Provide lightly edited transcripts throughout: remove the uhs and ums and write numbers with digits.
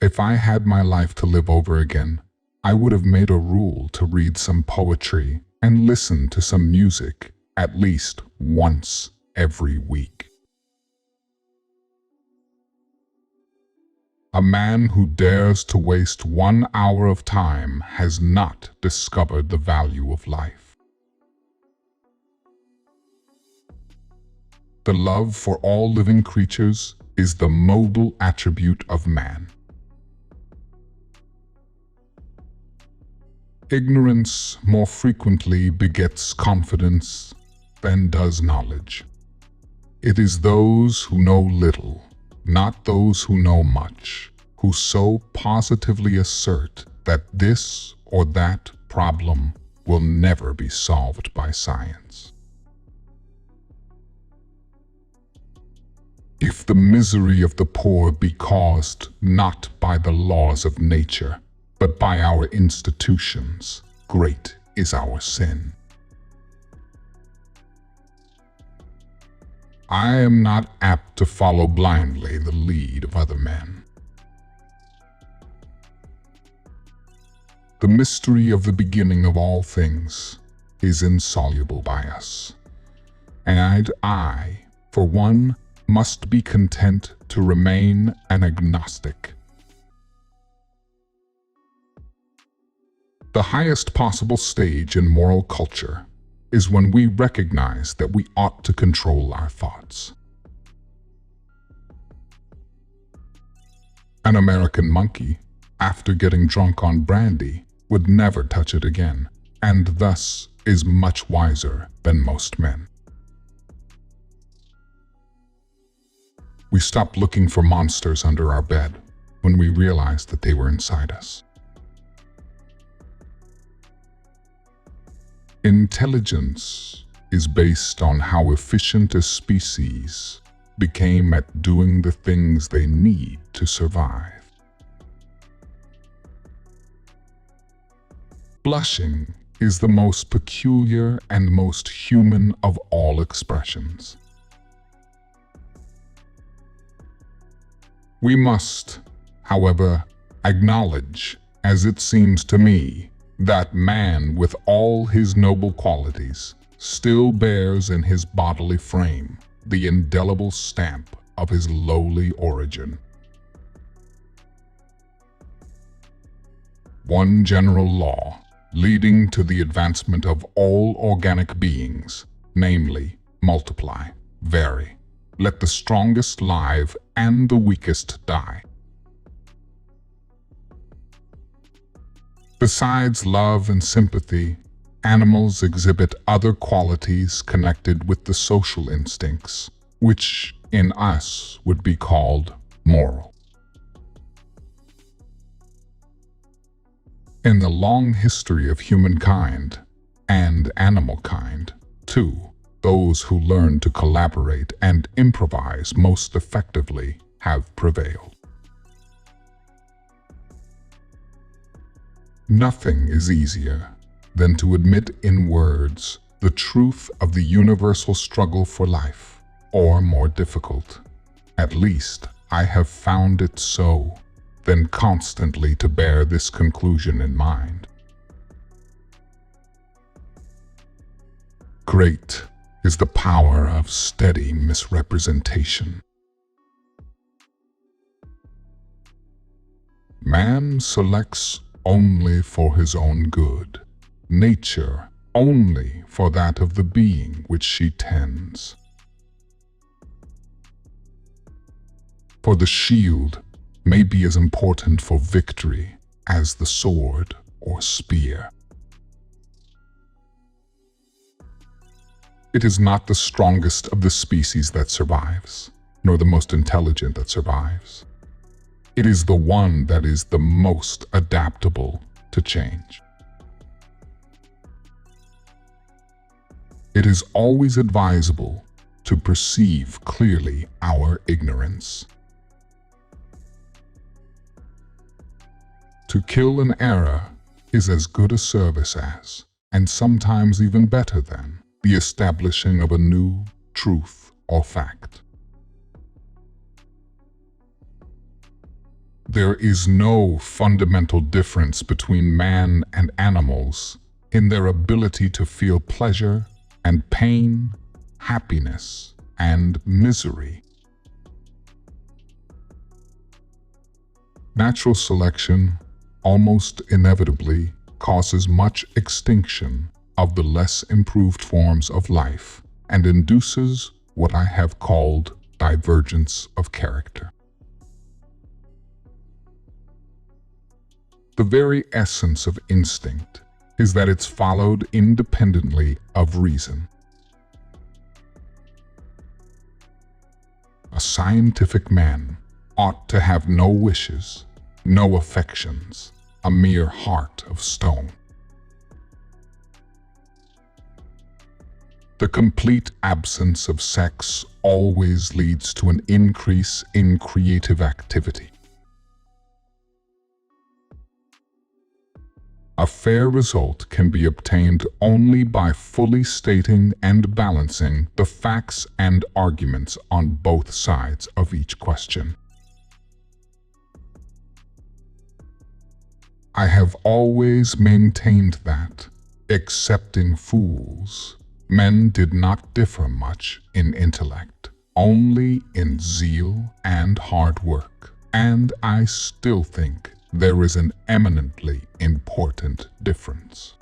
If I had my life to live over again, I would have made a rule to read some poetry and listen to some music at least once every week. A man who dares to waste 1 hour of time has not discovered the value of life. The love for all living creatures is the mobile attribute of man. Ignorance more frequently begets confidence than does knowledge. It is those who know little, not those who know much, who so positively assert that this or that problem will never be solved by science. If the misery of the poor be caused not by the laws of nature, but by our institutions, great is our sin. I am not apt to follow blindly the lead of other men. The mystery of the beginning of all things is insoluble by us, and I, for one, must be content to remain an agnostic. The highest possible stage in moral culture is when we recognize that we ought to control our thoughts. An American monkey, after getting drunk on brandy, would never touch it again, and thus is much wiser than most men. We stopped looking for monsters under our bed when we realized that they were inside us. Intelligence is based on how efficient a species became at doing the things they need to survive. Blushing is the most peculiar and most human of all expressions. We must, however, acknowledge, as it seems to me, that man, with all his noble qualities, still bears in his bodily frame the indelible stamp of his lowly origin. One general law, leading to the advancement of all organic beings, namely, multiply, vary, let the strongest live and the weakest die. Besides love and sympathy, animals exhibit other qualities connected with the social instincts, which in us would be called moral. In the long history of humankind, and animal kind, too, those who learn to collaborate and improvise most effectively have prevailed. Nothing is easier than to admit in words the truth of the universal struggle for life, or more difficult, at least I have found it so, than constantly to bear this conclusion in mind. Great is the power of steady misrepresentation. Man selects only for his own good, nature only for that of the being which she tends. For the shield may be as important for victory as the sword or spear. It is not the strongest of the species that survives, nor the most intelligent that survives. It is the one that is the most adaptable to change. It is always advisable to perceive clearly our ignorance. To kill an error is as good a service as, and sometimes even better than, the establishing of a new truth or fact. there is no fundamental difference between man and animals in their ability to feel pleasure and pain, happiness and misery. Natural selection almost inevitably causes much extinction of the less improved forms of life and induces what I have called divergence of character. The very essence of instinct is that it's followed independently of reason. A scientific man ought to have no wishes, no affections, a mere heart of stone. The complete absence of sex always leads to an increase in creative activity. A fair result can be obtained only by fully stating and balancing the facts and arguments on both sides of each question. I have always maintained that, excepting fools, men did not differ much in intellect, only in zeal and hard work, and I still think there is an eminently important difference.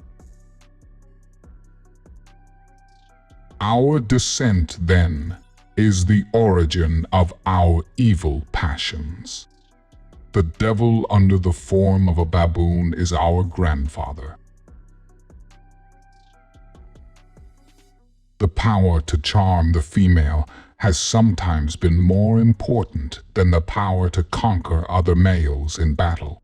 Our descent, then, is the origin of our evil passions. The devil under the form of a baboon is our grandfather. The power to charm the female has sometimes been more important than the power to conquer other males in battle.